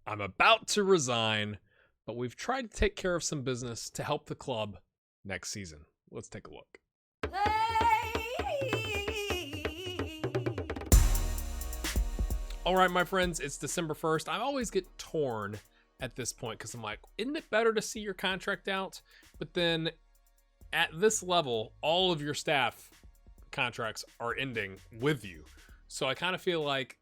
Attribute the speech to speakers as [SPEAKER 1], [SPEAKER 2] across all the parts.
[SPEAKER 1] I'm about to resign, but we've tried to take care of some business to help the club next season. Let's take a look. All right, my friends, it's December 1st. I always get torn at this point because I'm like, isn't it better to see your contract out? But then at this level, all of your staff contracts are ending with you. So I kind of feel like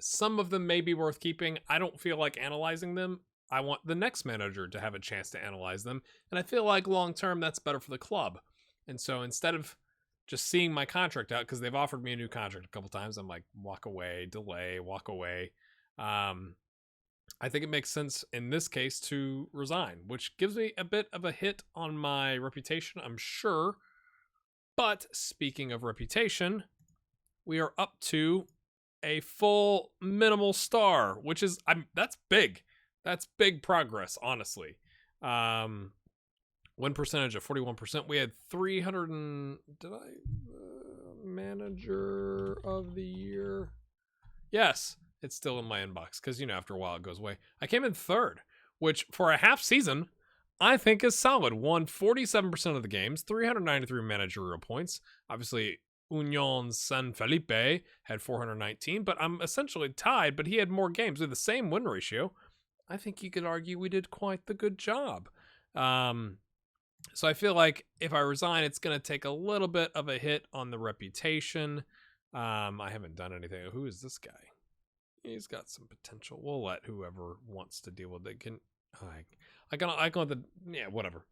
[SPEAKER 1] some of them may be worth keeping. I don't feel like analyzing them. I want the next manager to have a chance to analyze them. And I feel like long term, that's better for the club. And so instead of just seeing my contract out, because they've offered me a new contract a couple times, I'm like, walk away, delay, walk away. I think it makes sense in this case to resign, which gives me a bit of a hit on my reputation, I'm sure. But speaking of reputation, we are up to a full minimal star, which is, that's big. That's big progress, honestly. Win percentage of 41%. We had 300 and... Manager of the year? Yes, it's still in my inbox because, after a while it goes away. I came in third, which for a half season, I think is solid. Won 47% of the games, 393 managerial points. Obviously, Union San Felipe had 419, but I'm essentially tied, but he had more games with the same win ratio. I think you could argue we did quite the good job. So I feel like if I resign, it's going to take a little bit of a hit on the reputation. I haven't done anything. Who is this guy? He's got some potential. We'll let whoever wants to deal with it. Whatever.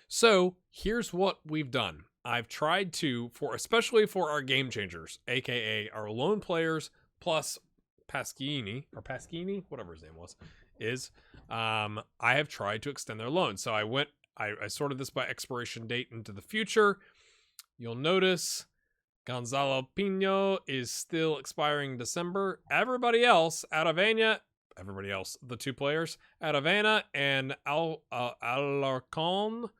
[SPEAKER 1] So here's what we've done. I've tried to, especially for our game changers, aka our lone players plus Pasquini, whatever his name was, I have tried to extend their loan. So I sorted this by expiration date into the future. You'll notice Gonzalo Pino is still expiring December. Everybody else, the two players, Aravena and Alarcon,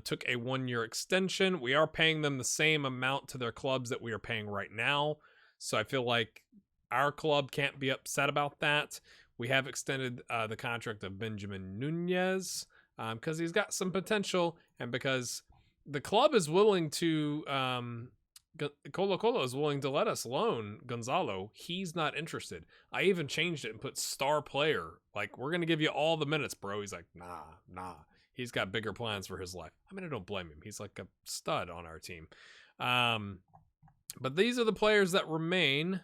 [SPEAKER 1] took a 1-year extension. We are paying them the same amount to their clubs that we are paying right now. So I feel like our club can't be upset about that. We have extended the contract of Benjamin Nunez because he's got some potential, and because the club is willing to, Colo Colo is willing to let us loan Gonzalo. He's not interested. I even changed it and put star player. Like, we're going to give you all the minutes, bro. He's like, nah. He's got bigger plans for his life. I mean, I don't blame him. He's like a stud on our team. But these are the players that remain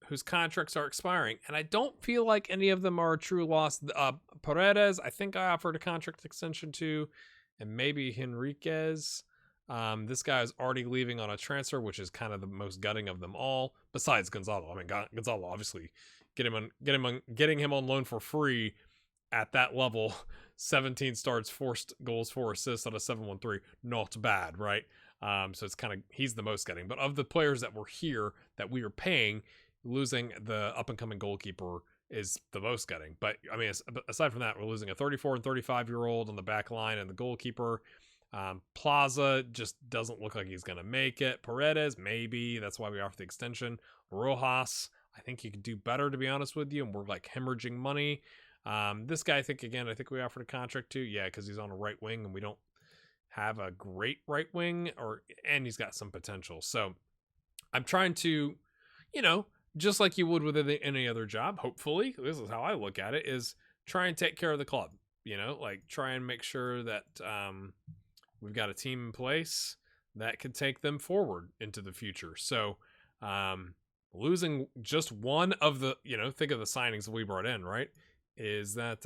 [SPEAKER 1] whose contracts are expiring, and I don't feel like any of them are a true loss. Paredes, I think I offered a contract extension to, and maybe Henriquez. This guy is already leaving on a transfer, which is kind of the most gutting of them all, besides Gonzalo. I mean, Gonzalo, obviously, getting him on loan for free at that level, 17 starts, 4 goals, 4 assists on a 7-1-3, not bad, right? So it's kind of, he's the most gutting. But of the players that were here that we were paying, losing the up-and-coming goalkeeper is the most gutting. But, I mean, aside from that, we're losing a 34 and 35-year-old on the back line and the goalkeeper. Plaza just doesn't look like he's going to make it. Paredes, maybe. That's why we offered the extension. Rojas, I think he could do better, to be honest with you, and we're, like, hemorrhaging money. This guy, I think we offered a contract to. Yeah, because he's on a right wing, and we don't have a great right wing, and he's got some potential. So I'm trying to, just like you would with any other job, hopefully, this is how I look at it, is try and take care of the club, like try and make sure that we've got a team in place that can take them forward into the future. So losing just one of the, think of the signings that we brought in, right, is that,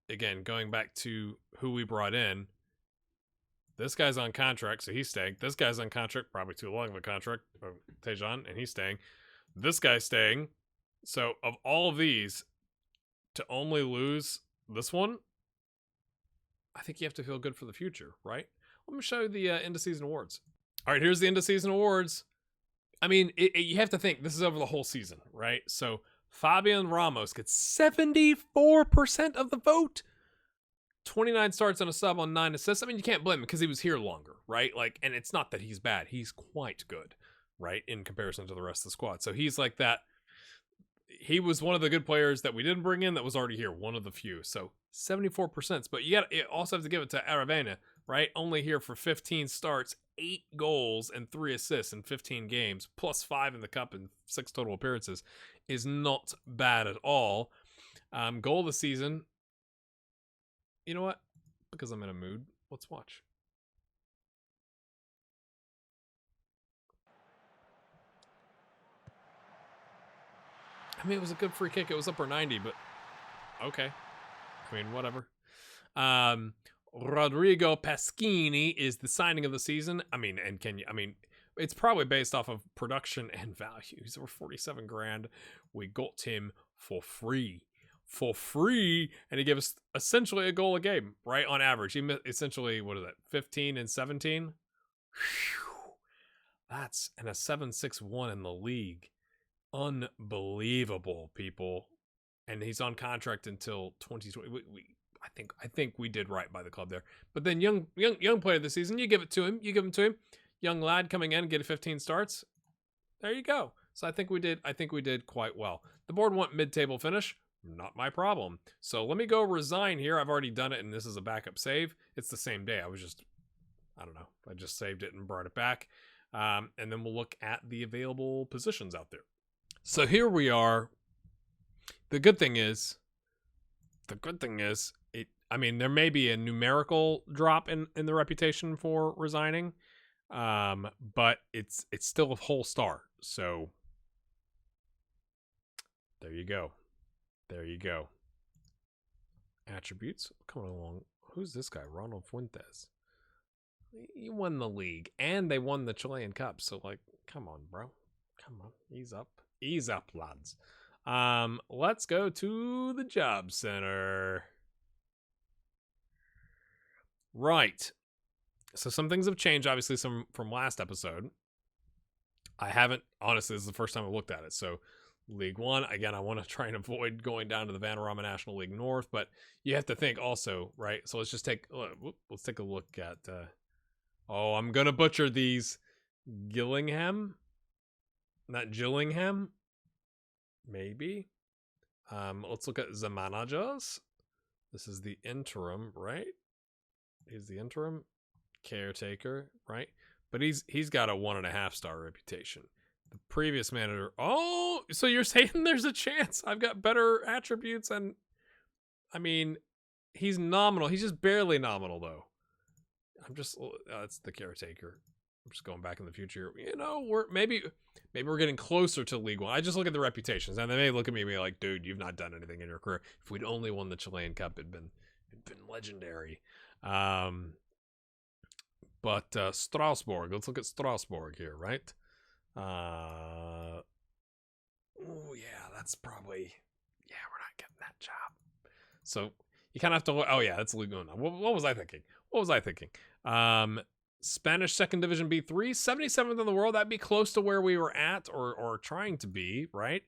[SPEAKER 1] again, going back to who we brought in, this guy's on contract, so he's staying. This guy's on contract, probably too long of a contract, Tejan, and he's staying. This guy's staying. So of all of these, to only lose this one, I think you have to feel good for the future, right? Let me show you the end of season awards. All right, here's the end of season awards. I mean, you have to think this is over the whole season, right? So Fabian Ramos gets 74% of the vote. 29 starts and a sub on 9 assists. I mean, you can't blame him because he was here longer, right? Like, and it's not that he's bad. He's quite good, right? In comparison to the rest of the squad. So he's like that. He was one of the good players that we didn't bring in that was already here. One of the few. So 74%. But you also have to give it to Aravena, right? Only here for 15 starts, 8 goals and 3 assists in 15 games, plus 5 in the cup and 6 total appearances is not bad at all. Goal of the season. You know what? Because I'm in a mood, let's watch. I mean, it was a good free kick. It was upper 90, but okay. I mean, whatever. Rodrigo Pasquini is the signing of the season. I mean, it's probably based off of production and value. He's over 47 grand. We got him for free. And he gave us essentially a goal a game, right? On average. He essentially, 15 and 17? Whew. That's, and a 7.61 in the league. Unbelievable, people. And he's on contract until 2020. I think we did right by the club there. But then young player of the season, you give it to him. You give him to him. Young lad coming in and get 15 starts. There you go. So I think we did quite well. The board want mid-table finish. Not my problem. So let me go resign here. I've already done it, and this is a backup save. It's the same day. I don't know. I just saved it and brought it back. And then we'll look at the available positions out there. So here we are. The good thing is, there may be a numerical drop in the reputation for resigning, but it's still a whole star. So there you go. Attributes coming along. Who's this guy? Ronald Fuentes. He won the league, and they won the Chilean Cup. So, like, come on, bro. Come on. Ease up, lads. Let's go to the job center. Right. So some things have changed, obviously, from last episode. Honestly, this is the first time I looked at it. So League One, again, I want to try and avoid going down to the Vanarama National League North, but you have to think also, right? So let's take a look at, I'm going to butcher these. Gillingham? Not Gillingham? Maybe. Let's look at the managers. This is the interim, right? He's the interim caretaker, right? But he's got a 1.5 star reputation. The previous manager. Oh, so you're saying there's a chance I've got better attributes, and I mean, he's nominal. He's just barely nominal though. It's the caretaker. I'm just going back in the future. Maybe we're getting closer to League One. I just look at the reputations, and they may look at me and be like, "Dude, you've not done anything in your career. If we'd only won the Chilean Cup, it'd been legendary." But Strasbourg. Let's look at Strasbourg here, right? Oh yeah, that's probably we're not getting that job. So you kind of have to look. Oh yeah, that's Ligue 1. What was I thinking? Spanish Second Division B3, 77th in the world. That'd be close to where we were at or trying to be, right?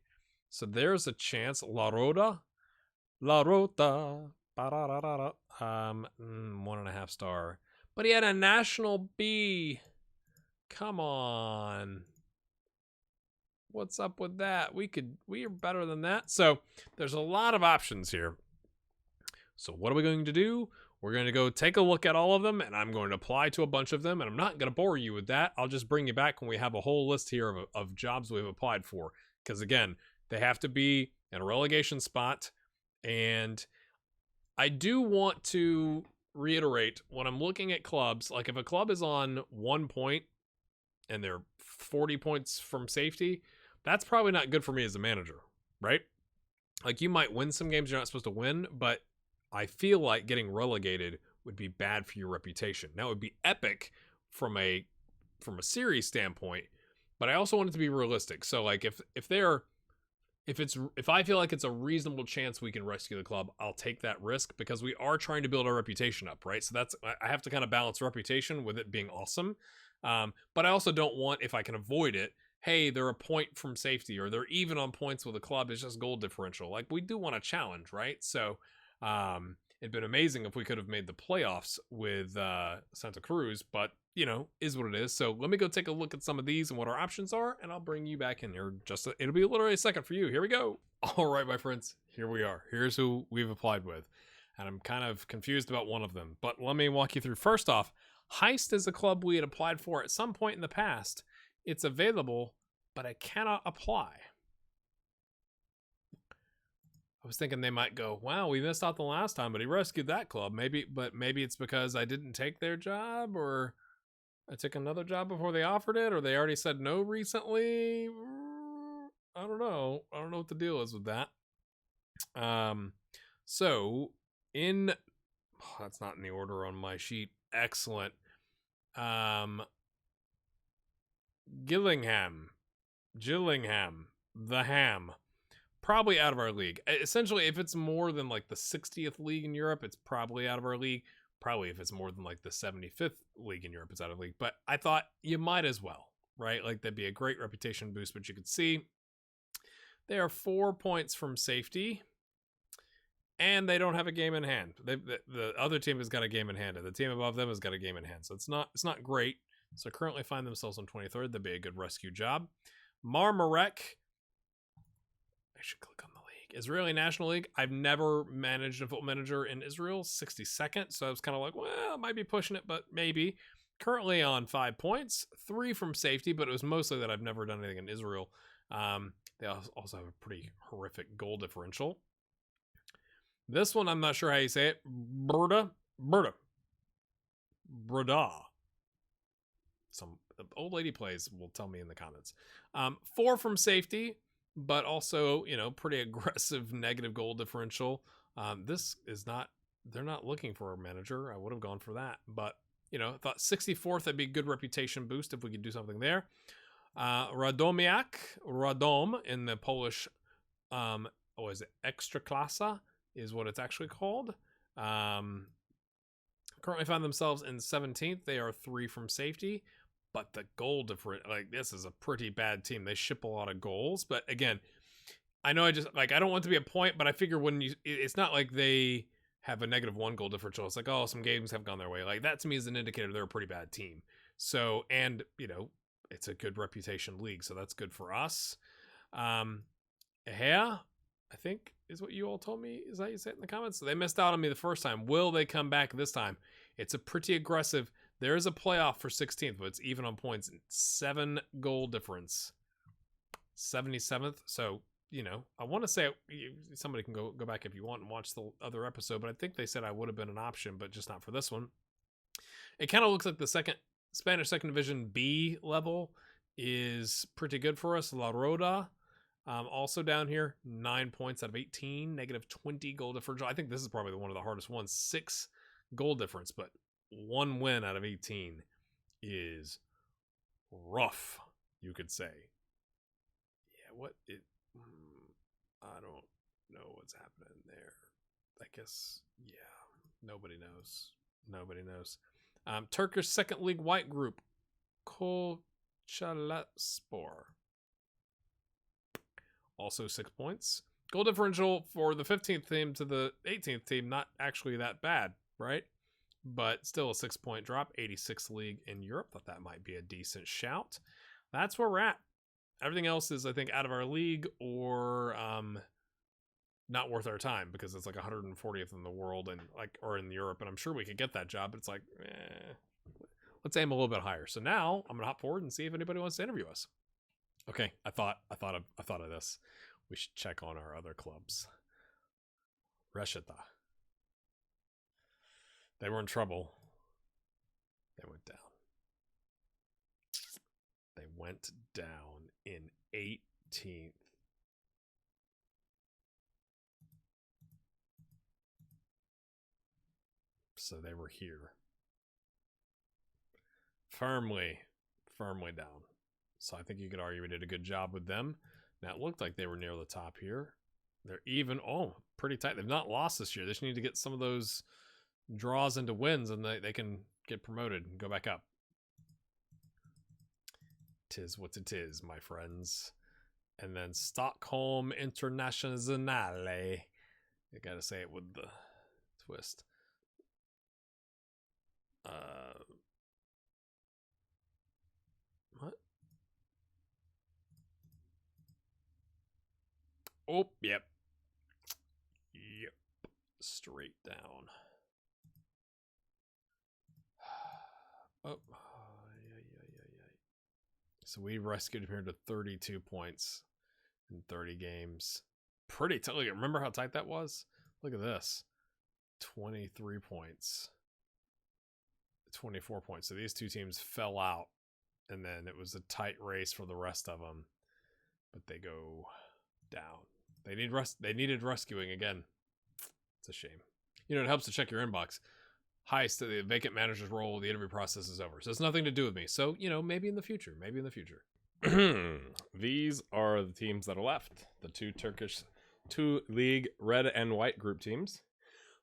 [SPEAKER 1] So there's a chance. La Rota. 1.5 star. But he had a National B. Come on. What's up with that? We are better than that. So there's a lot of options here. So what are we going to do? We're going to go take a look at all of them, and I'm going to apply to a bunch of them, and I'm not going to bore you with that. I'll just bring you back when we have a whole list here of jobs we've applied for. Because again, they have to be in a relegation spot. And I do want to reiterate, when I'm looking at clubs, like if a club is on 1 point and they're 40 points from safety, that's probably not good for me as a manager, right? Like, you might win some games you're not supposed to win, but I feel like getting relegated would be bad for your reputation. Now, it would be epic from a series standpoint, but I also want it to be realistic. So, like, if I feel like it's a reasonable chance we can rescue the club, I'll take that risk because we are trying to build our reputation up, right? So I have to kind of balance reputation with it being awesome. But I also don't want, if I can avoid it, hey, they're a point from safety, or they're even on points with a club. It's just goal differential. Like, we do want a challenge, right? So, It'd been amazing if we could have made the playoffs with Santa Cruz, but, you know, is what it is. So let me go take a look at some of these and what our options are, and I'll bring you back in here. It'll be literally a second for you. Here we go. All right, my friends, here we are. Here's who we've applied with, and I'm kind of confused about one of them, but let me walk you through. First off, Heist is a club we had applied for at some point in the past. It's available, but I cannot apply. I was thinking they might go, wow, we missed out the last time, but he rescued that club. Maybe it's because I didn't take their job, or I took another job before they offered it, or they already said no recently. I don't know. I don't know what the deal is with that. So in, that's not in the order on my sheet. Excellent. Gillingham, the Ham. Probably out of our league. Essentially, if it's more than like the 60th league in Europe, it's probably out of our league. Probably if it's more than like the 75th league in Europe, it's out of league. But I thought you might as well, right? Like that'd be a great reputation boost. But you could see they are 4 points from safety, and they don't have a game in hand. The other team has got a game in hand, and the team above them has got a game in hand. So it's not great. So currently find themselves on 23rd. That'd be a good rescue job. Marmarek. I should click on the league. Israeli National League. I've never managed a football manager in Israel. 62nd. So I was kind of like, well, I might be pushing it, but maybe. Currently on 5 points. 3 from safety, but it was mostly that I've never done anything in Israel. They also have a pretty horrific goal differential. This one, I'm not sure how you say it. Brda. Some old lady plays will tell me in the comments. 4 from safety, but also, you know, pretty aggressive negative goal differential. This is not, they're not looking for a manager. I would have gone for that, but, you know, I thought 64th, that'd be a good reputation boost if we could do something there. Radom in the Polish, is it Ekstraklasa is what it's actually called. Currently find themselves in 17th. They are 3 from safety. But the goal difference, like, this is a pretty bad team. They ship a lot of goals. But again, I know I don't want to be a point, but I figure it's not like they have a -1 goal differential. It's like, oh, some games have gone their way. Like, that to me is an indicator they're a pretty bad team. So, and, you know, it's a good reputation league. So that's good for us. Ahea, I think is what you all told me. Is that you said in the comments? So they missed out on me the first time. Will they come back this time? It's a pretty aggressive. There is a playoff for 16th, but it's even on points. 7 goal difference. 77th. So, you know, I want to say somebody can go back if you want and watch the other episode, but I think they said I would have been an option, but just not for this one. It kind of looks like the Spanish second division B level is pretty good for us. La Roda. Also down here, 9 points out of 18, -20 goal differential. I think this is probably one of the hardest ones. 6 goal difference, but 1 win out of 18 is rough, you could say. Yeah, I don't know what's happening there. I guess, yeah, nobody knows. Turkish second league white group, Kocaelispor. Also 6 points. Goal differential for the 15th team to the 18th team, not actually that bad, right? But still a 6-point drop. 86th league in Europe. Thought that might be a decent shout. That's where we're at. Everything else is, I think, out of our league or not worth our time because it's like 140th in the world or in Europe, and I'm sure we could get that job, but it's like, let's aim a little bit higher. So now I'm gonna hop forward and see if anybody wants to interview us. Okay, I thought of this. We should check on our other clubs. Resheta. They were in trouble. They went down. They went down in 18th. So they were here. Firmly down. So I think you could argue we did a good job with them. Now it looked like they were near the top here. They're even, pretty tight. They've not lost this year. They just need to get some of those draws into wins and they can get promoted and go back up. Tis what it is, my friends. And then Stockholm Internazionale. You gotta say it with twist. What? Oh, yep. Yep. Straight down. Oh. So we rescued him here to 32 points in 30 games. Pretty tight. Remember how tight that was? Look at this. 23 points. 24 points. So these two teams fell out. And then it was a tight race for the rest of them. But they go down. They needed rescuing again. It's a shame. You know, it helps to check your inbox. Heist, the vacant manager's role, the interview process is over. So it's nothing to do with me. So, you know, maybe in the future. These are the teams that are left. The two league red and white group teams.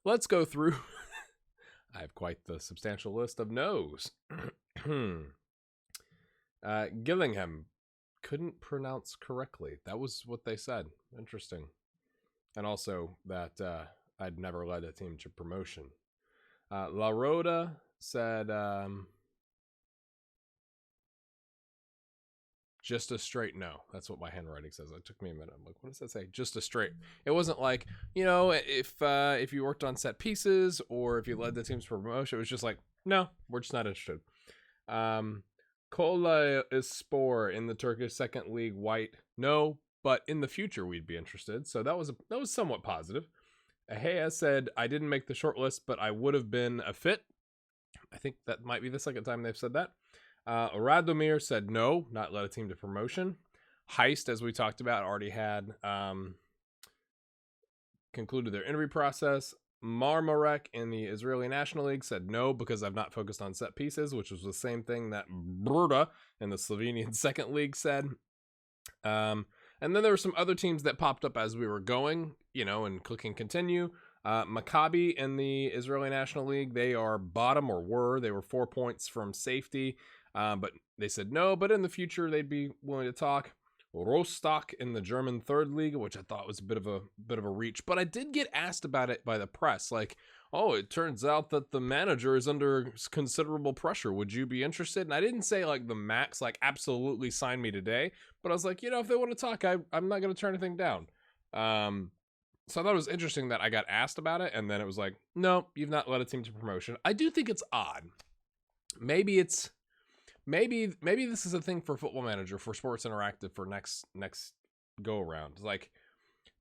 [SPEAKER 1] Let's go through. I have quite the substantial list of no's. Gillingham couldn't pronounce correctly. That was what they said. Interesting. And also that I'd never led a team to promotion. La Roda said just a straight no. That's what my handwriting says. It took me a minute. I'm like, what does that say? Just a straight. It wasn't like, you know, if you worked on set pieces or if you led the teams for promotion, it was just like, no, we're just not interested. Kola is Spore in the Turkish second league white. No, but in the future we'd be interested. So that was somewhat positive. Ahea said, I didn't make the short list, but I would have been a fit. I think that might be the second time they've said that. Radomir said no, not led a team to promotion. Heist, as we talked about, already had concluded their interview process. Marmarek in the Israeli National League said no because I've not focused on set pieces, which was the same thing that Brda in the Slovenian second league said. And then there were some other teams that popped up as we were going, you know, and clicking continue. Maccabi in the Israeli National League, they are bottom they were 4 points from safety, but they said no, but in the future they'd be willing to talk. Rostock in the German third league, which I thought was a bit of a reach, but I did get asked about it by the press, like, oh, it turns out that the manager is under considerable pressure. Would you be interested? And I didn't say like the max, like absolutely sign me today, but I was like, you know, if they want to talk, I'm not going to turn anything down. So I thought it was interesting that I got asked about it, and then it was like, no, you've not led a team to promotion. I do think it's odd. Maybe this is a thing for Football Manager, for Sports Interactive, for next go around. Like,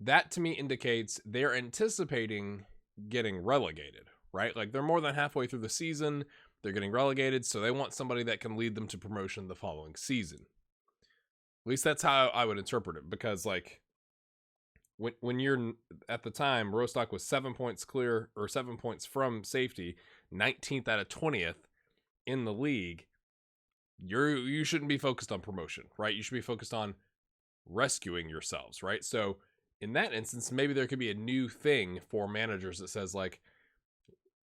[SPEAKER 1] that to me indicates they're anticipating getting relegated, right? Like, they're more than halfway through the season, they're getting relegated, so they want somebody that can lead them to promotion the following season. At least that's how I would interpret it, because like when you're at the time, Rostock was 7 points clear, or 7 points from safety, 19th out of 20th in the league. You shouldn't be focused on promotion, right? You should be focused on rescuing yourselves, right? So in that instance, maybe there could be a new thing for managers that says like,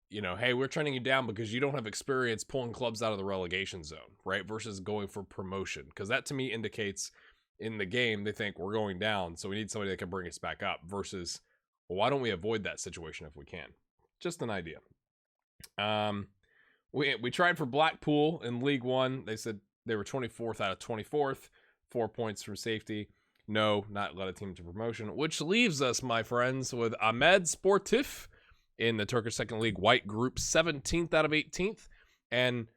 [SPEAKER 1] you know, hey, we're turning you down because you don't have experience pulling clubs out of the relegation zone, right? Versus going for promotion. Because that to me indicates in the game, they think we're going down, so we need somebody that can bring us back up, versus, well, why don't we avoid that situation if we can? Just an idea. We tried for Blackpool in League One. They said they were 24th out of 24th, 4 points from safety. No, not led a team to promotion, which leaves us, my friends, with Ahmed Sportif in the Turkish Second League White Group, 17th out of 18th, and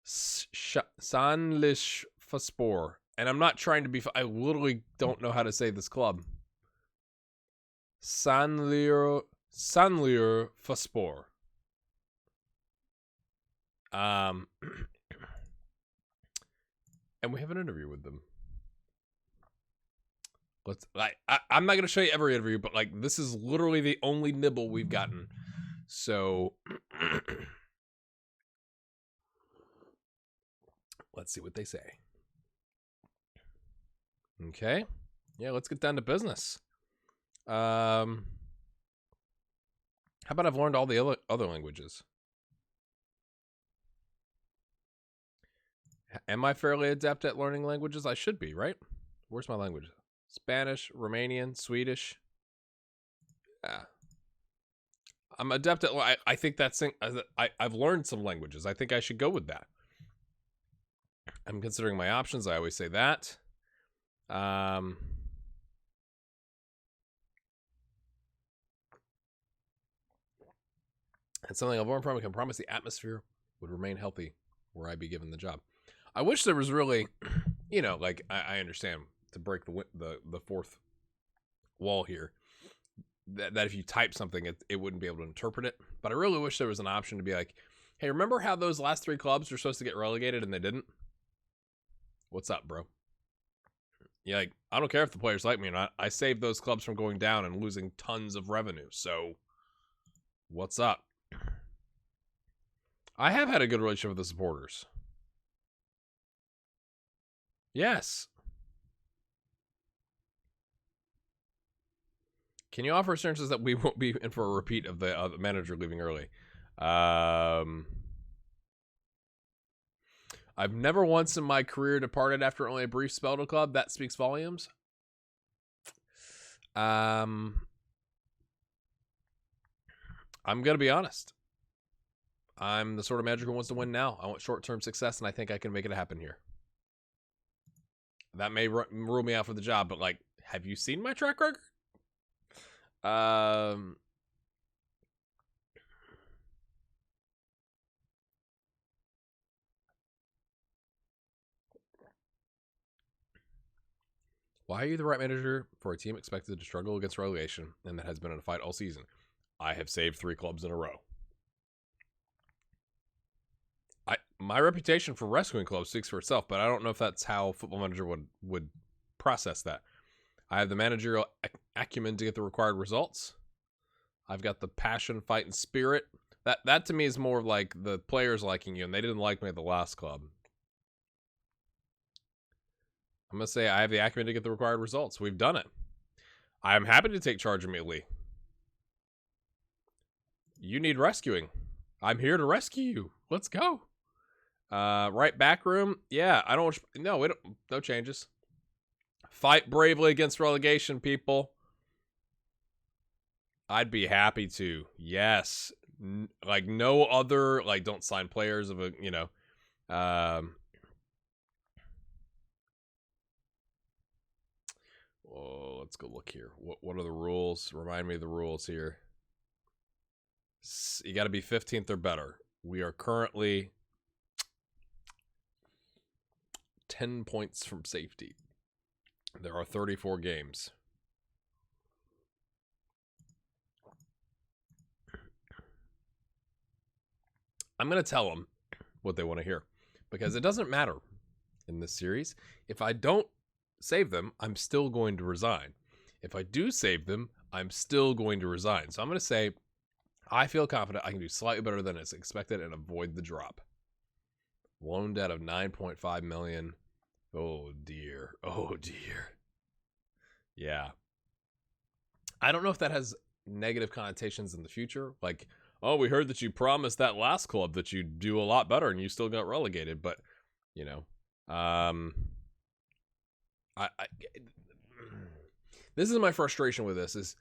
[SPEAKER 1] Sanlish Faspor. And I'm not trying to be, I literally don't know how to say this club. Sanlir Faspor. And we have an interview with them. I'm not going to show you every interview, but like, this is literally the only nibble we've gotten. So let's see what they say. Okay. Yeah, let's get down to business. How about I've learned all the other languages? Am I fairly adept at learning languages? I should be, right? Where's my language? Spanish, Romanian, Swedish. Yeah. I'm adept at. I think that's. I've learned some languages. I think I should go with that. I'm considering my options. I always say that. And something I've learned from, I can promise the atmosphere would remain healthy where I be given the job. I wish there was really, like I understand to break the fourth wall here. That if you type something, it wouldn't be able to interpret it. But I really wish there was an option to be like, hey, remember how those last 3 clubs were supposed to get relegated and they didn't? What's up, bro? Yeah, like, I don't care if the players like me or not. I saved those clubs from going down and losing tons of revenue. So, what's up? I have had a good relationship with the supporters. Yes. Can you offer assurances that we won't be in for a repeat of the manager leaving early? I've never once in my career departed after only a brief spell at a club. That speaks volumes. I'm going to be honest. I'm the sort of manager who wants to win now. I want short-term success, and I think I can make it happen here. That may rule me out for the job, but, like, have you seen my track record? Why are you the right manager for a team expected to struggle against relegation and that has been in a fight all season? I have saved 3 clubs in a row. My reputation for rescuing clubs speaks for itself, but I don't know if that's how Football Manager would process that. I have the managerial acumen to get the required results. I've got the passion, fight, and spirit. That to me is more like the players liking you, and they didn't like me at the last club. I'm going to say I have the acumen to get the required results. We've done it. I'm happy to take charge immediately. You need rescuing. I'm here to rescue you. Let's go. Right back room. Yeah, I don't. No, we don't. No changes. Fight bravely against relegation, people. I'd be happy to. Yes. Like no other. Like don't sign players of a. Oh, let's go look here. What are the rules? Remind me of the rules here. You got to be 15th or better. We are currently 10 points from safety. There are 34 games. I'm going to tell them what they want to hear because it doesn't matter in this series. If I don't save them, I'm still going to resign. If I do save them, I'm still going to resign. So I'm going to say I feel confident I can do slightly better than is expected and avoid the drop. Loan debt of $9.5 million. Oh, dear. Oh, dear. Yeah. I don't know if that has negative connotations in the future. Like, oh, we heard that you promised that last club that you'd do a lot better and you still got relegated. But, this is my frustration with this is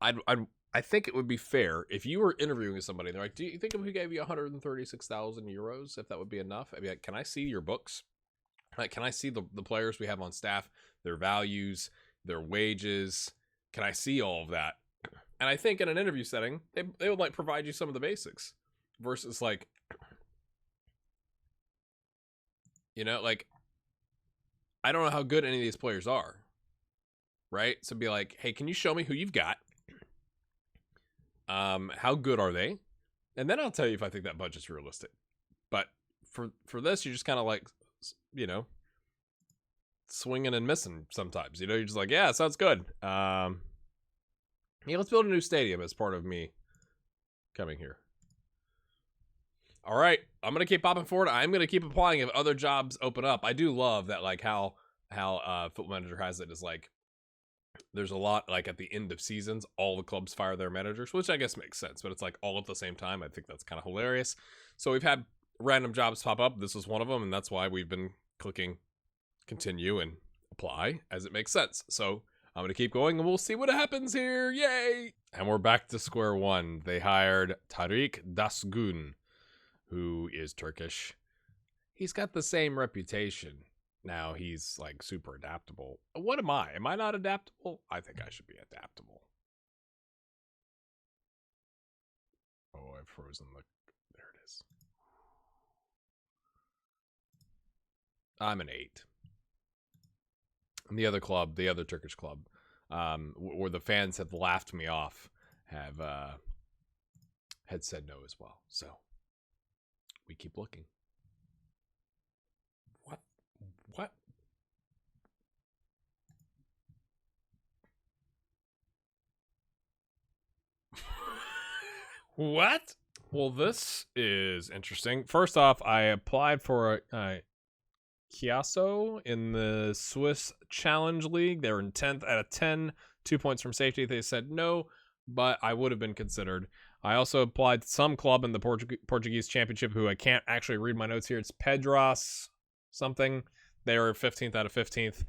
[SPEAKER 1] I think it would be fair if you were interviewing with somebody and they're like, do you think if we gave you 136,000 euros, if that would be enough? I'd be like, can I see your books? Like, can I see the players we have on staff, their values, their wages? Can I see all of that? And I think in an interview setting, they would like provide you some of the basics versus like, like, I don't know how good any of these players are. Right? So be like, hey, can you show me who you've got? How good are they? And then I'll tell you if I think that budget's realistic. But for this, you're just kind of like, swinging and missing sometimes. You're just like, yeah, sounds good. Yeah, let's build a new stadium as part of me coming here. All right, I'm gonna keep popping forward. I'm gonna keep applying if other jobs open up. I do love that, like how Football Manager has it is like. There's a lot, like, at the end of seasons, all the clubs fire their managers, which I guess makes sense, but it's, like, all at the same time. I think that's kind of hilarious. So we've had random jobs pop up. This was one of them, and that's why we've been clicking continue and apply, as it makes sense. So I'm going to keep going and we'll see what happens here. Yay! And we're back to square one. They hired Tariq Dasgun, who is Turkish. He's got the same reputation. Now he's like super adaptable. What am I? Am I not adaptable? I think I should be adaptable. Oh, I've frozen the... There it is. I'm an 8. And the other club, the other Turkish club, where the fans have laughed me off, had said no as well. So we keep looking. What? What? Well, this is interesting. First off, I applied for a Chiasso in the Swiss Challenge League. They were in 10th out of 10, 2 points from safety. They said no, but I would have been considered. I also applied to some club in the Portuguese Championship who I can't actually read my notes here. It's Pedros something. They were 15th out of 15th,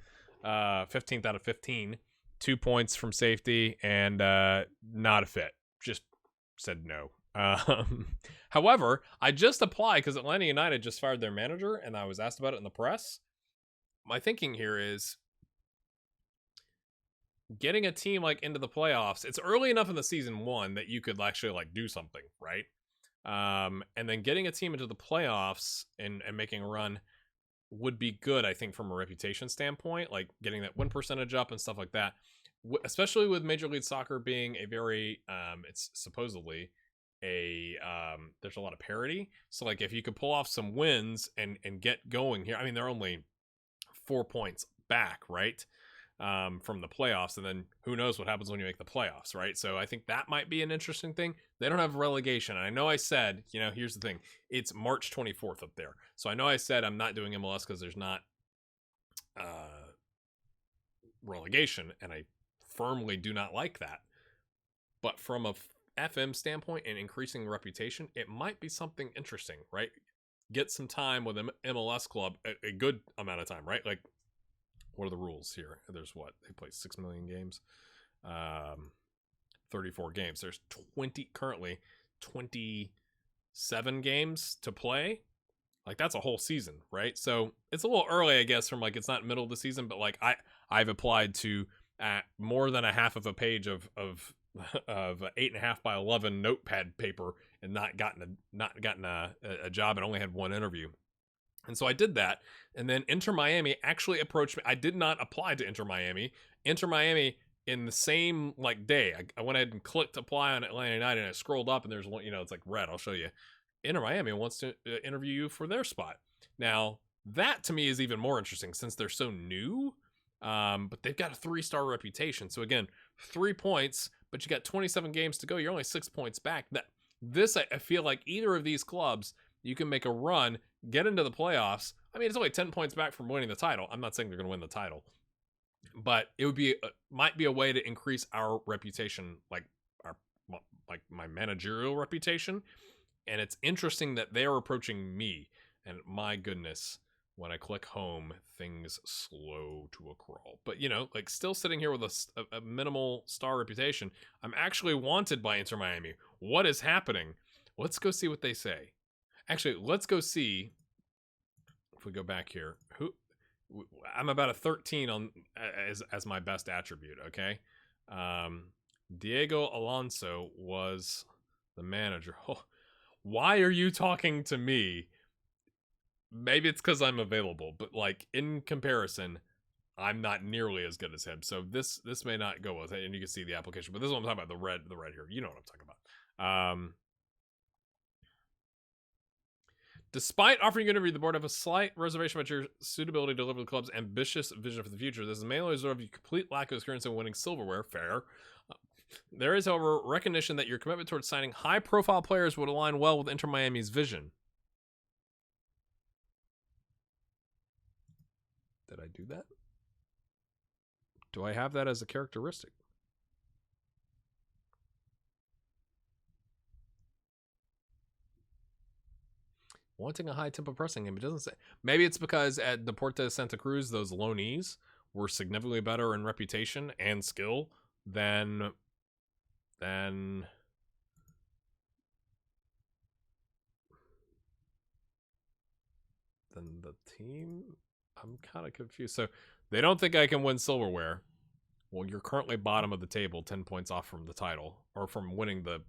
[SPEAKER 1] 15th out of 15, 2 points from safety, and not a fit. Just said no. However, I just applied because Atlanta United just fired their manager, and I was asked about it in the press. My thinking here is getting a team like into the playoffs. It's early enough in the season one that you could actually like do something, right? And then getting a team into the playoffs and making a run would be good, I think, from a reputation standpoint, like getting that win percentage up and stuff like that. Especially with Major League Soccer being a very, it's supposedly there's a lot of parity. So like if you could pull off some wins and get going here, I mean, they're only 4 points back, right? From the playoffs, and then who knows what happens when you make the playoffs, right? So I think that might be an interesting thing. They don't have relegation. And I know I said, here's the thing. It's March 24th up there. So I know I said I'm not doing MLS because there's not relegation, and I firmly do not like that. But from a FM standpoint and increasing reputation, it might be something interesting, right? Get some time with an MLS club, a good amount of time, right? Like, what are the rules here? There's what? They play 6 million games. 34 games. There's currently 27 games to play. Like, that's a whole season, right? So it's a little early, I guess, from like, it's not middle of the season, but like I've applied to more than a half of a page of 8.5 by 11 notepad paper and not gotten a job and only had one interview. And so I did that, and then Inter Miami actually approached me. I did not apply to Inter Miami. Inter Miami, in the same like day, I went ahead and clicked apply on Atlanta United, and I scrolled up, and there's one, it's like red. I'll show you. Inter Miami wants to interview you for their spot. Now, that to me is even more interesting since they're so new, but they've got a 3-star reputation. So again, 3 points, but you got 27 games to go. You're only 6 points back. I feel like either of these clubs, you can make a run, get into the playoffs. I mean, it's only 10 points back from winning the title. I'm not saying they're going to win the title, but it would be might be a way to increase our reputation, like my managerial reputation. And it's interesting that they're approaching me. And my goodness, when I click home, things slow to a crawl. But like still sitting here with a minimal star reputation, I'm actually wanted by Inter Miami. What is happening? Let's go see what they say. Actually, let's go see, if we go back here, I'm about a 13 on as my best attribute, okay? Diego Alonso was the manager. Oh, why are you talking to me? Maybe it's because I'm available, but like in comparison, I'm not nearly as good as him. So this may not go with it, and you can see the application. But this is what I'm talking about, the red here. You know what I'm talking about. Despite offering you to read, the board have a slight reservation about your suitability to deliver the club's ambitious vision for the future. This is mainly a result of your complete lack of experience in winning silverware. Fair. There is, however, recognition that your commitment towards signing high-profile players would align well with Inter Miami's vision. Did I do that? Do I have that as a characteristic? Wanting a high tempo pressing game. It doesn't say. Maybe it's because at Deportes Santa Cruz, those loanees were significantly better in reputation and skill than the team. I'm kind of confused. So they don't think I can win silverware. Well, you're currently bottom of the table, 10 points off from the title, or from winning the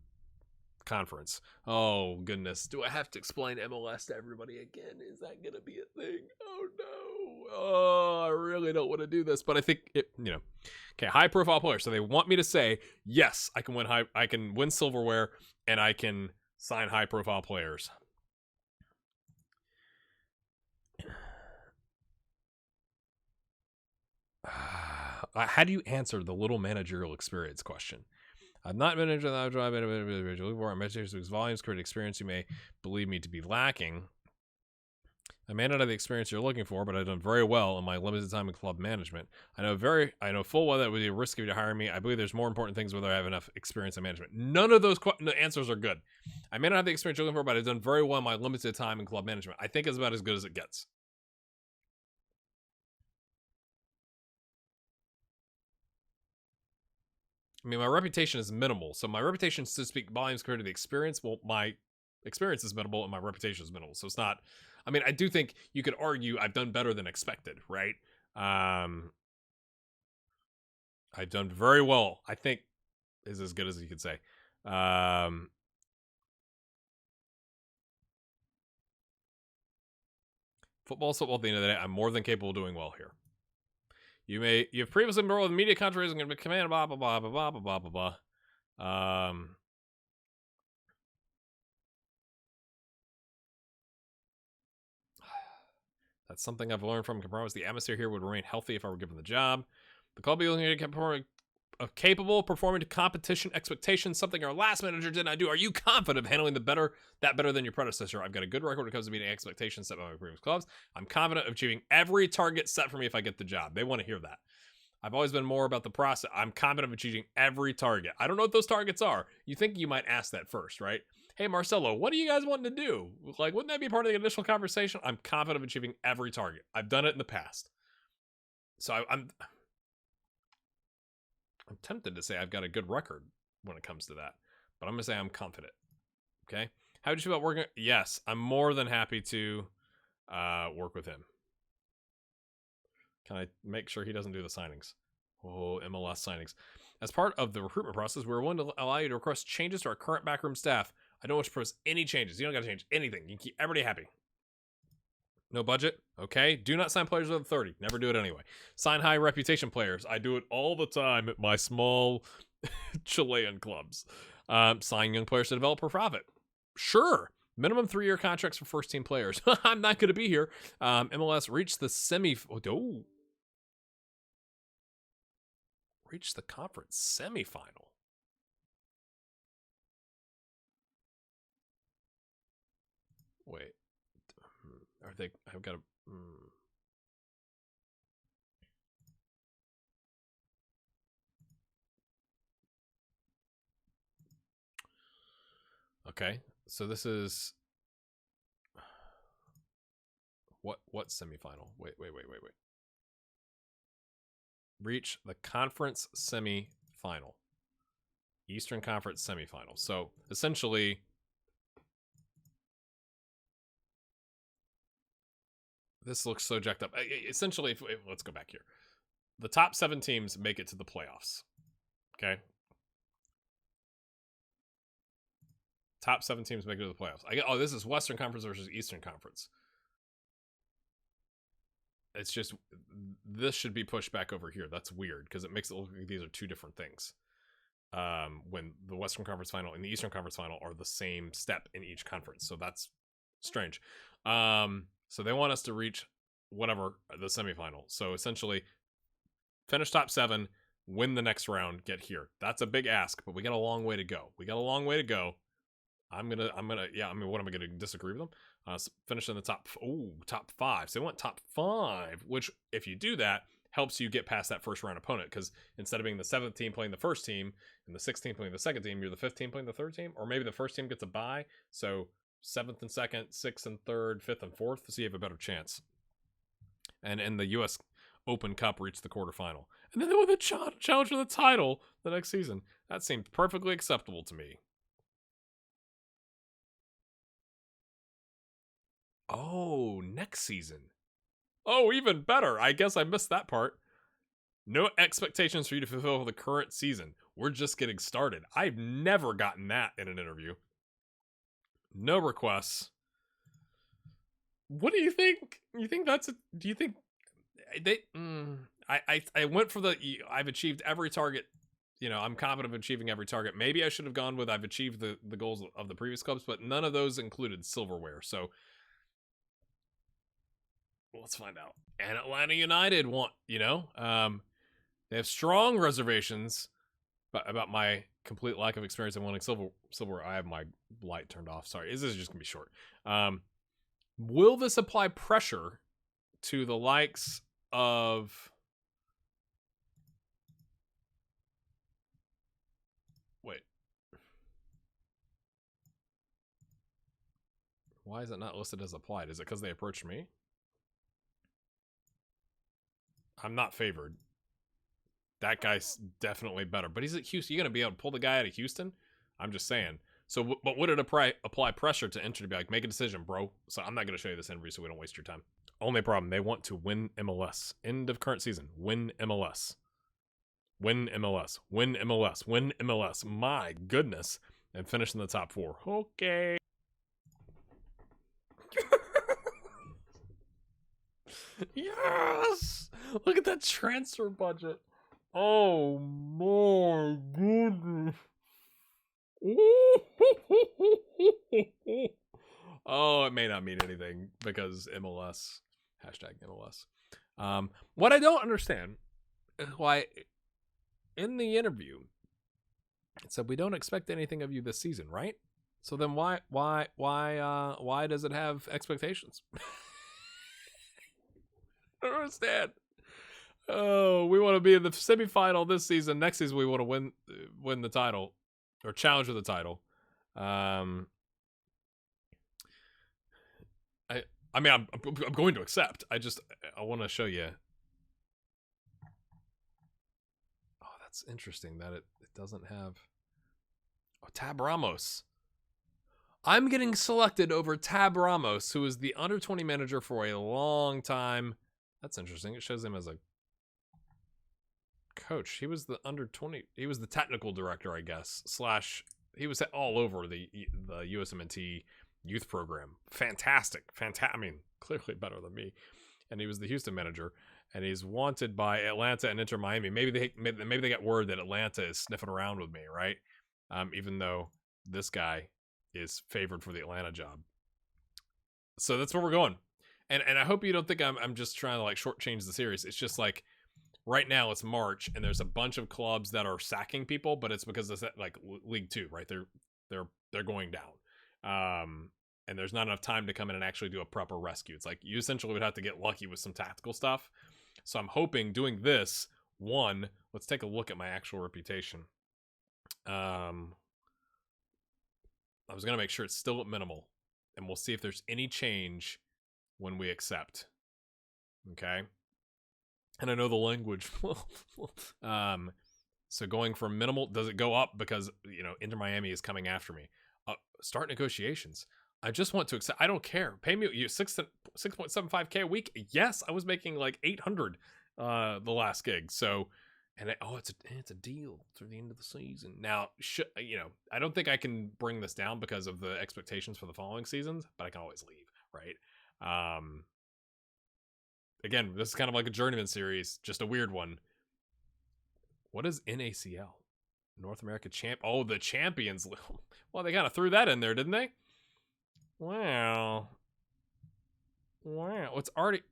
[SPEAKER 1] conference. Oh, goodness. Do I have to explain MLS to everybody again? Is that going to be a thing? Oh, no. Oh, I really don't want to do this, but I think it, Okay, high-profile player. So they want me to say, yes, I can win silverware, and I can sign high-profile players. How do you answer the little managerial experience question? I've not been into that job individually before. I'm because volumes create experience you may believe me to be lacking. I may not have the experience you're looking for, but I've done very well in my limited time in club management. I know full well that would be a risk of you to hire me. I believe there's more important things whether I have enough experience in management. None of those answers are good. I may not have the experience you're looking for, but I've done very well in my limited time in club management. I think it's about as good as it gets. I mean, my reputation is minimal. So my reputation, so to speak, volumes compared to the experience. Well, my experience is minimal and my reputation is minimal. So it's not, I mean, I do think you could argue I've done better than expected, right? I've done very well. I think is as good as you could say. Football's football at the end of the day. I'm more than capable of doing well here. You've previously been involved with media controversies and going to be command blah blah blah blah blah blah blah blah. That's something I've learned from. Can promise the atmosphere here would remain healthy if I were given the job. The club be looking to get capable of performing to competition expectations, something our last manager did not do. Are you confident of handling better than your predecessor? I've got a good record when it comes to meeting expectations set by my previous clubs. I'm confident of achieving every target set for me if I get the job. They want to hear that. I've always been more about the process. I'm confident of achieving every target. I don't know what those targets are. You think you might ask that first, right? Hey, Marcelo, what are you guys wanting to do? Like, wouldn't that be part of the initial conversation? I'm confident of achieving every target. I've done it in the past. So I'm tempted to say I've got a good record when it comes to that, but I'm going to say I'm confident. Okay. How would you feel about working? Yes, I'm more than happy to work with him. Can I make sure he doesn't do the signings? Oh, MLS signings. As part of the recruitment process, we're willing to allow you to request changes to our current backroom staff. I don't want to propose any changes. You don't got to change anything. You can keep everybody happy. No budget? Okay. Do not sign players over 30. Never do it anyway. Sign high reputation players. I do it all the time at my small Chilean clubs. Sign young players to develop for profit. Sure. Minimum 3-year contracts for first team players. I'm not going to be here. MLS reached the reached the conference semifinal. Wait. Are they? I've got to. Okay, so this is what semifinal? Wait. Reach the conference semifinal. Eastern Conference semifinal. So essentially, this looks so jacked up. Essentially, let's go back here. The top 7 teams make it to the playoffs. Okay. Top 7 teams make it to the playoffs. This is Western Conference versus Eastern Conference. It's just, this should be pushed back over here. That's weird because it makes it look like these are 2 different things. When the Western Conference final and the Eastern Conference final are the same step in each conference. So that's strange. So they want us to reach whatever, the semifinal. So essentially, finish top 7, win the next round, get here. That's a big ask, but we got a long way to go. I'm gonna, what am I gonna disagree with them? Finish in the top 5. So they want top 5, which if you do that, helps you get past that first round opponent, because instead of being the 7th team playing the first team and the 6th team playing the second team, you're the 5th team playing the third team, or maybe the first team gets a bye. So 7th and 2nd, 6th and 3rd, 5th and 4th, so you have a better chance. And in the U.S., Open Cup reach the quarterfinal. And then they win the challenge for the title the next season. That seemed perfectly acceptable to me. Oh, next season. Oh, even better. I guess I missed that part. No expectations for you to fulfill for the current season. We're just getting started. I've never gotten that in an interview. No requests. What do you think? You think that's a, do you think they I went for the I've achieved every target. You know, I'm confident of achieving every target. Maybe I should have gone with I've achieved the goals of the previous clubs, but none of those included silverware. So let's find out. And Atlanta United want, you know, they have strong reservations about my complete lack of experience in winning silverware. I have my light turned off. Sorry, this is just gonna be short. Will this apply pressure to the likes of... Wait. Why is it not listed as applied? Is it because they approached me? I'm not favored. That guy's definitely better. But he's at Houston. You're going to be able to pull the guy out of Houston? I'm just saying. So, but would it apply pressure to enter to be like, make a decision, bro? So I'm not going to show you this interview so we don't waste your time. Only problem, they want to win MLS. End of current season. Win MLS. Win MLS. Win MLS. Win MLS. My goodness. And finish in the top 4. Okay. Yes! Look at that transfer budget. Oh my goodness. Oh, it may not mean anything because MLS. Hashtag MLS. What I don't understand is why in the interview it said we don't expect anything of you this season, right? So then why does it have expectations? I don't understand. Oh, we want to be in the semifinal this season. Next season, we want to win the title or challenge for the title. I mean, I'm going to accept. I want to show you. Oh, that's interesting that it doesn't have. Oh, Tab Ramos. I'm getting selected over Tab Ramos, who is the under-20 manager for a long time. That's interesting. It shows him as a coach. He was the under-20. He was the technical director, I guess. / he was all over the USMNT youth program. Fantastic. I mean, clearly better than me. And he was the Houston manager. And he's wanted by Atlanta and Inter Miami. Maybe they got word that Atlanta is sniffing around with me, right? Even though this guy is favored for the Atlanta job. So that's where we're going. And I hope you don't think I'm just trying to like shortchange the series. It's just like right now it's March and there's a bunch of clubs that are sacking people, but it's because it's like League 2, right? They're going down. And there's not enough time to come in and actually do a proper rescue. It's like you essentially would have to get lucky with some tactical stuff. So I'm hoping doing this, let's take a look at my actual reputation. I was going to make sure it's still at minimal, and we'll see if there's any change when we accept. Okay. And I know the language. So going from minimal, does it go up because, you know, Inter Miami is coming after me? Start negotiations. I just want to accept. I don't care. Pay me 6.75K a week. Yes, I was making like 800 the last gig. So, and it's a deal through the end of the season. Now, you know, I don't think I can bring this down because of the expectations for the following seasons, but I can always leave, right? Again, this is kind of like a journeyman series, just a weird one. What is NACL? North America champ? Oh, the Champions League. Well, they kind of threw that in there, didn't they? Wow. It's already...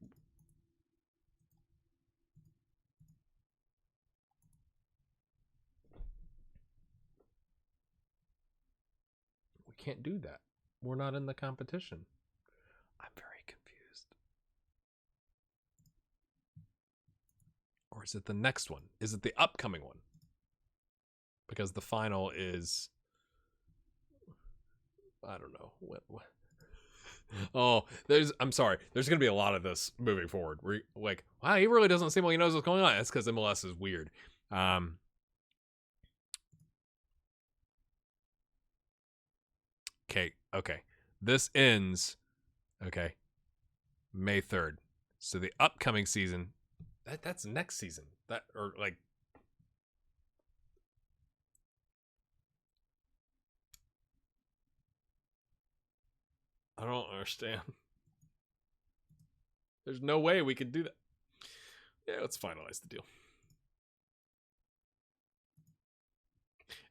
[SPEAKER 1] We can't do that. We're not in the competition. I'm very confused. Or is it the next one? Is it the upcoming one? Because the final is... I don't know. What? Oh, I'm sorry. There's going to be a lot of this moving forward. We're like, wow, he really doesn't seem like he knows what's going on. That's because MLS is weird. Okay. This ends, okay, May 3rd. So the upcoming season, that's next season. Or like, I don't understand. There's no way we could do that. Yeah, let's finalize the deal.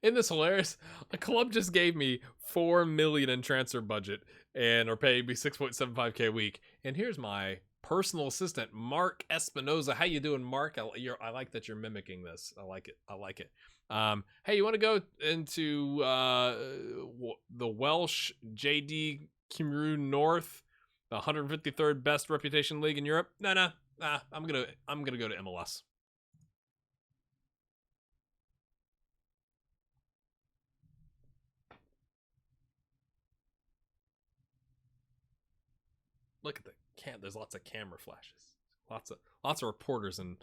[SPEAKER 1] Isn't this hilarious? A club just gave me $4 million in transfer budget and are paying me 6.75K a week. And here's my personal assistant, Mark Espinoza. How you doing, Mark? I like that you're mimicking this. I like it. Hey, you want to go into the Welsh JD Cameroon North, the 153rd best reputation league in Europe? No. I'm gonna go to MLS. Look at the there's lots of camera flashes. Lots of reporters and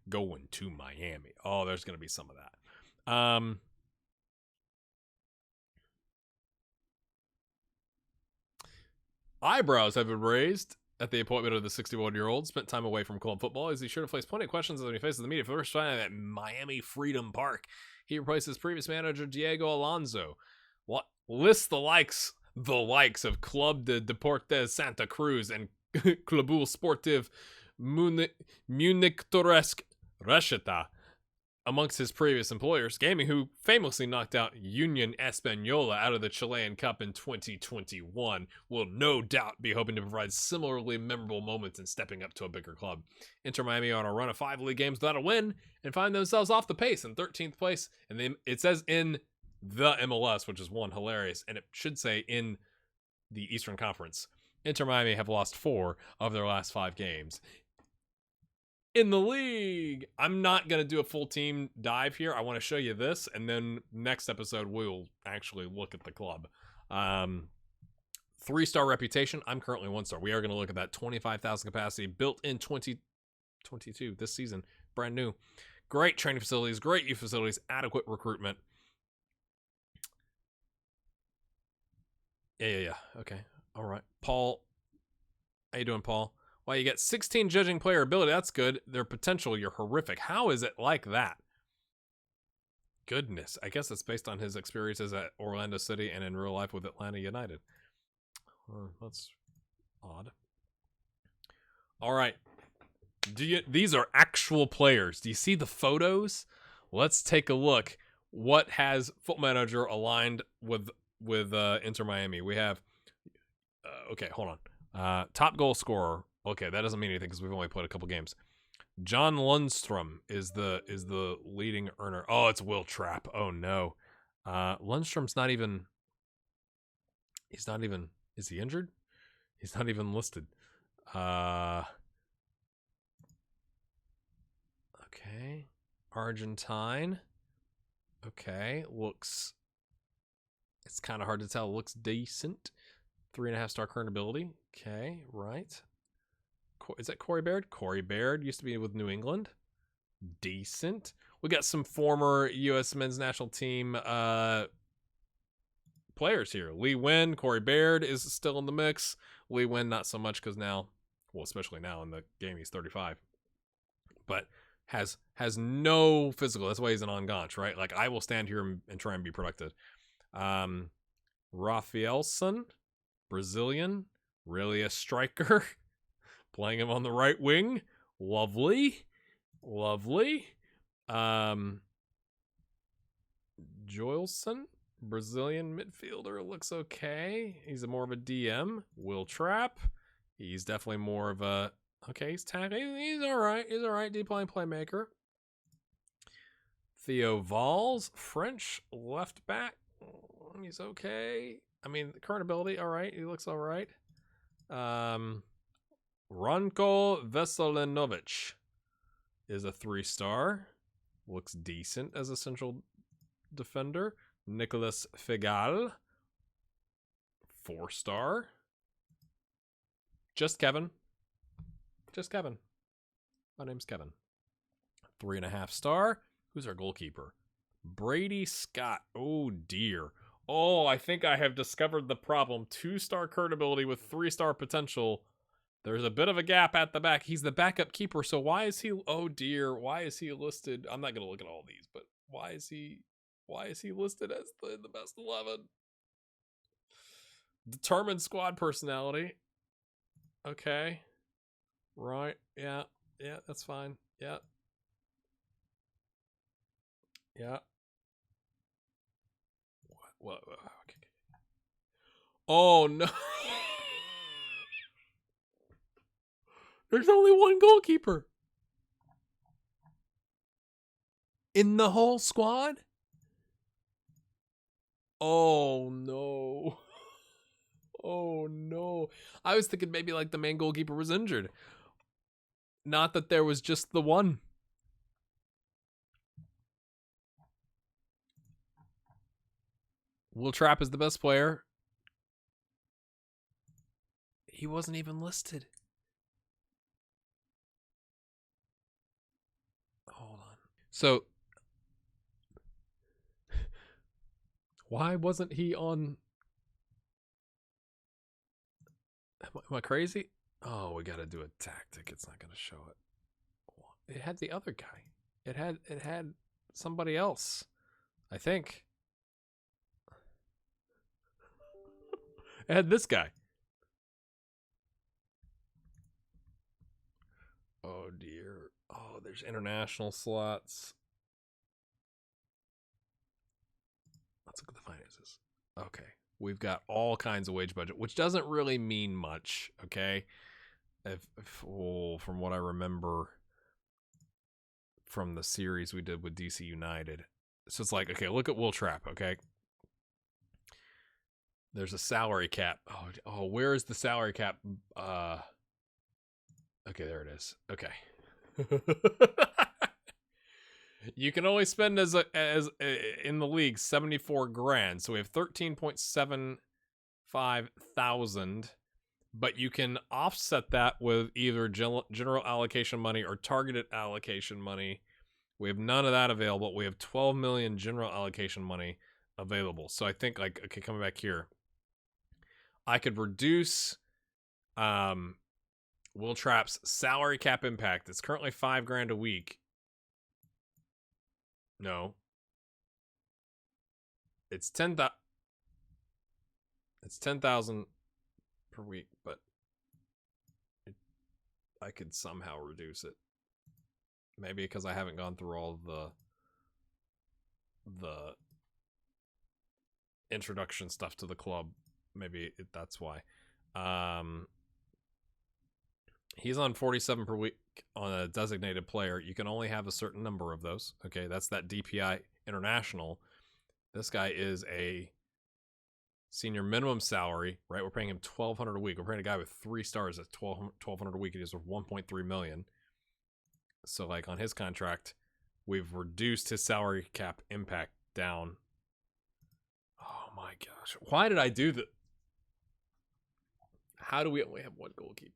[SPEAKER 1] going to Miami. Oh, there's gonna be some of that. Eyebrows have been raised at the appointment of the 61-year-old. Spent time away from club football, as he sure to face plenty of questions when he faces the media for the first time at Miami Freedom Park. He replaces previous manager Diego Alonso. What lists the likes of Club de Deportes Santa Cruz and Clubul Sportiv Munich Torresque Resheta amongst his previous employers, Gaming, who famously knocked out Union Española out of the Chilean Cup in 2021, will no doubt be hoping to provide similarly memorable moments in stepping up to a bigger club. Inter Miami are on a run of 5 league games without a win and find themselves off the pace in 13th place. And it says in the MLS, which is one hilarious, and it should say in the Eastern Conference. Inter Miami have lost 4 of their last 5 games in the league. I'm not going to do a full team dive here. I want to show you this, and then next episode we'll actually look at the club. 3-star reputation. I'm currently 1-star. We are going to look at that 25,000 capacity, built in 2022 this season, brand new. Great training facilities, great youth facilities, adequate recruitment. Yeah. Okay. All right. Paul. How you doing, Paul? Well, you get 16 judging player ability. That's good. Their potential, you're horrific. How is it like that? Goodness. I guess it's based on his experiences at Orlando City and in real life with Atlanta United. That's odd. All right. These are actual players. Do you see the photos? Let's take a look. What has Foot Manager aligned with Inter Miami? We have okay, hold on. Top goal scorer. Okay, that doesn't mean anything because we've only played a couple games. John Lundstrom is the leading earner. Oh, it's Will Trapp. Oh no. Lundstrom's not even. He's not even. Is he injured? He's not even listed. Okay. Argentine. Okay, looks. It's kind of hard to tell. Looks decent. 3.5-star current ability. Okay, right. Is that Corey Baird? Corey Baird used to be with New England. Decent. We got some former U.S. men's national team players here. Lee Nguyen, Corey Baird is still in the mix. Lee Nguyen not so much because now, well, especially now in the game, he's 35. But has no physical. That's why he's an on-ganch, right? Like, I will stand here and try and be productive. Rafaelson, Brazilian, really a striker. Playing him on the right wing. Lovely. Joelson, Brazilian midfielder, looks okay. He's more of a DM. Will Trapp. He's definitely more of a... Okay, he's tackling. He's all right. Deep line playmaker. Theo Valls, French left back. He's okay. I mean, current ability, all right. He looks all right. Ranko Veselinovic is a 3-star. Looks decent as a central defender. Nicolas Figal, 4-star. Just Kevin. Just Kevin. My name's Kevin. 3.5 star. Who's our goalkeeper? Brady Scott. Oh, dear. Oh, I think I have discovered the problem. 2-star current ability with 3-star potential. There's a bit of a gap at the back. He's the backup keeper, so why is he... Oh, dear. Why is he listed... I'm not going to look at all these, but why is he listed as the best 11? Determined squad personality. Okay. Right. Yeah. Yeah, that's fine. Yeah. Yeah. What? Okay. Oh, no. There's only one goalkeeper. In the whole squad? Oh, no. Oh, no. I was thinking maybe like the main goalkeeper was injured. Not that there was just the one. Will Trapp is the best player. He wasn't even listed. Hold on. So, why wasn't he on... Am I crazy? Oh, we gotta do a tactic. It's not gonna show it. It had the other guy. It had somebody else, I think. It had this guy. Oh, dear. Oh, there's international slots. Let's look at the finances. Okay. We've got all kinds of wage budget, which doesn't really mean much, okay? From what I remember from the series we did with DC United. So it's like, okay, look at Will Trapp, okay? There's a salary cap. Oh, where is the salary cap? Okay, there it is. Okay. You can only spend as in the league 74 grand. So we have 13.75 thousand, but you can offset that with either general allocation money or targeted allocation money. We have none of that available. We have 12 million general allocation money available. So I think, like, okay, coming back here, I could reduce Will Trapp's salary cap impact. It's currently 5 grand a week. No. It's 10,000. It's 10,000 per week, but I could somehow reduce it. Maybe because I haven't gone through all the introduction stuff to the club. Maybe that's why. He's on 47 per week on a designated player. You can only have a certain number of those. Okay, that's that DPI international. This guy is a senior minimum salary, right? We're paying him $1,200 a week. We're paying a guy with 3 stars at $1,200 a week. It is worth $1.3 million. So, like, on his contract, we've reduced his salary cap impact down. Oh my gosh! Why did I do that? How do we only have one goalkeeper?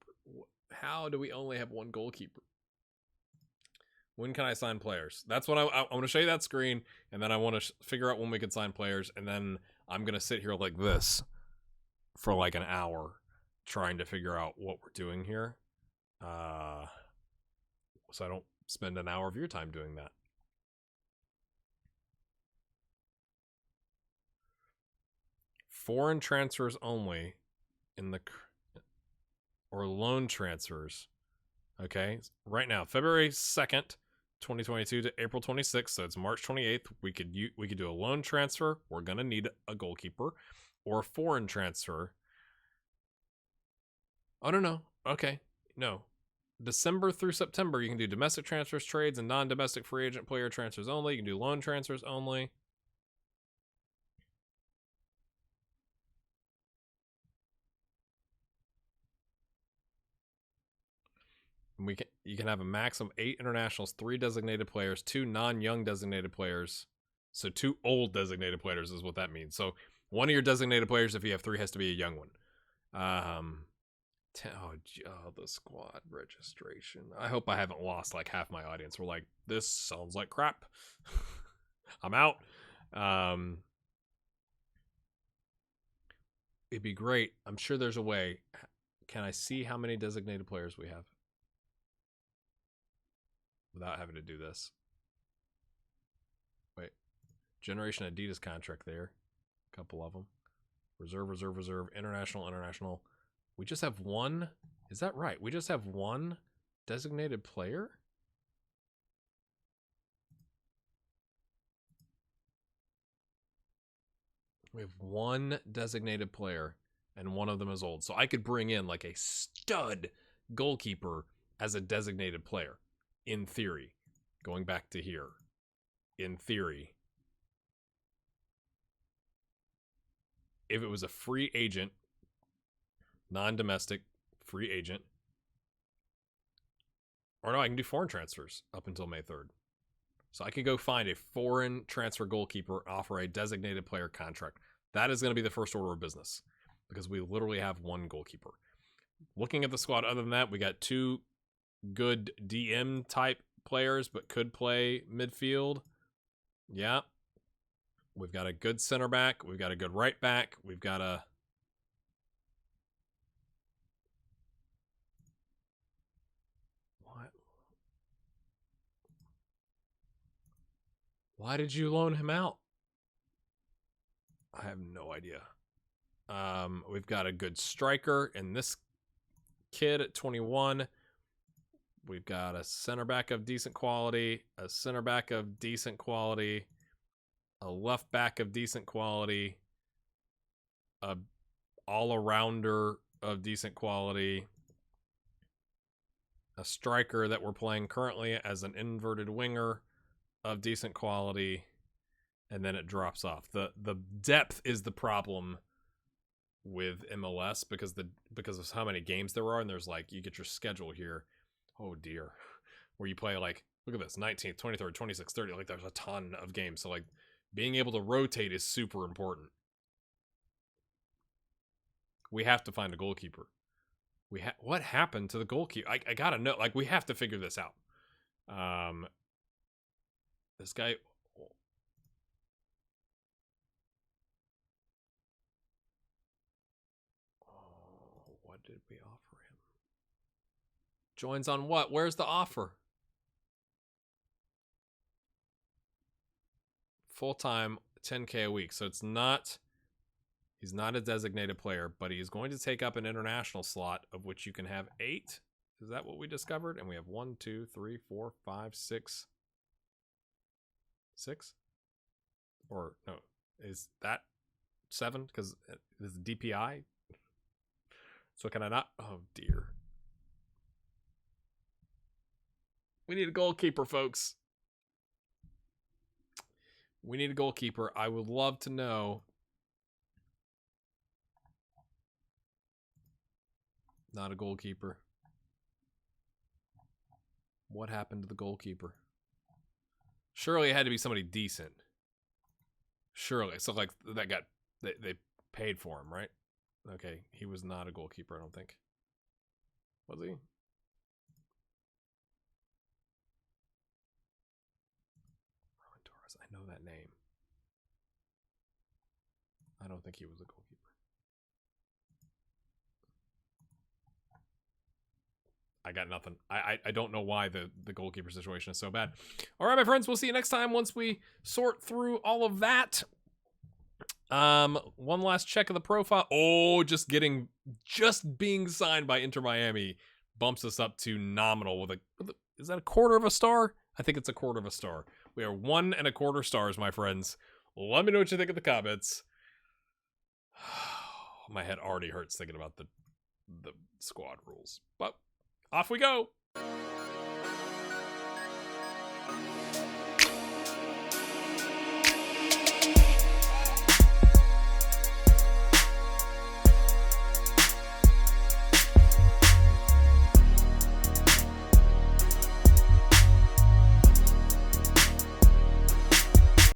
[SPEAKER 1] How do we only have one goalkeeper? When can I sign players? That's what I want to show you that screen, and then I want to figure out when we can sign players, and then I'm going to sit here like this for like an hour trying to figure out what we're doing here. So I don't spend an hour of your time doing that. Foreign transfers only in the... or loan transfers. Okay, right now, February 2nd, 2022 to April 26th, so it's March 28th. We could do a loan transfer. We're gonna need a goalkeeper, or a foreign transfer. Oh no. Okay, no. December through September, you can do domestic transfers, trades, and non-domestic free agent player transfers only. You can do loan transfers only. You can have a max of 8 internationals, 3 designated players, 2 non-young designated players. So 2 old designated players is what that means. So one of your designated players, if you have 3, has to be a young one. The squad registration. I hope I haven't lost like half my audience. We're like, this sounds like crap. I'm out. It'd be great. I'm sure there's a way. Can I see how many designated players we have without having to do this? Wait. Generation Adidas contract there. A couple of them. Reserve. International. We just have one. Is that right? We just have one designated player? We have one designated player, and one of them is old. So I could bring in like a stud goalkeeper as a designated player, in theory. Going back to here. In theory. If it was a free agent, non-domestic free agent, or no, I can do foreign transfers up until May 3rd. So I could go find a foreign transfer goalkeeper, offer a designated player contract. That is going to be the first order of business because we literally have one goalkeeper. Looking at the squad, other than that, we got two good DM type players, but could play midfield. Yeah. We've got a good center back. We've got a good right back. We've got a... What? Why did you loan him out? I have no idea. We've got a good striker in this kid at 21. We've got a center back of decent quality, a center back of decent quality, a left back of decent quality, a all-arounder of decent quality, a striker that we're playing currently as an inverted winger of decent quality, and then it drops off. The depth is the problem with MLS because of how many games there are, and there's like, you get your schedule here. Oh dear. Where you play like, look at this, 19th, 23rd, 26th, 30th, like there's a ton of games. So like being able to rotate is super important. We have to find a goalkeeper. What happened to the goalkeeper? I gotta know. Like, we have to figure this out. This guy. Oh, what did we offer him? Joins on what? Where's the offer? Full-time, 10K a week. So it's not... He's not a designated player, but he is going to take up an international slot, of which you can have 8. Is that what we discovered? And we have 1, 2, 3, 4, 5, 6. 6? Or, no. Is that 7? Because it's DPI? So can I not? Oh, dear. We need a goalkeeper, folks. We need a goalkeeper. I would love to know... Not a goalkeeper. What happened to the goalkeeper? Surely it had to be somebody decent. Surely. So like that got they paid for him, right? Okay, he was not a goalkeeper, I don't think. Was he? Roman Torres, I know that name. I don't think he was a goalkeeper. I got nothing. I don't know why the goalkeeper situation is so bad. All right, my friends, we'll see you next time once we sort through all of that. One last check of the profile. Oh, just being signed by Inter Miami bumps us up to nominal with a is that a quarter of a star? I think it's a quarter of a star. We are 1 1/4 stars, my friends. Let me know what you think in the comments. My head already hurts thinking about the squad rules, but off we go.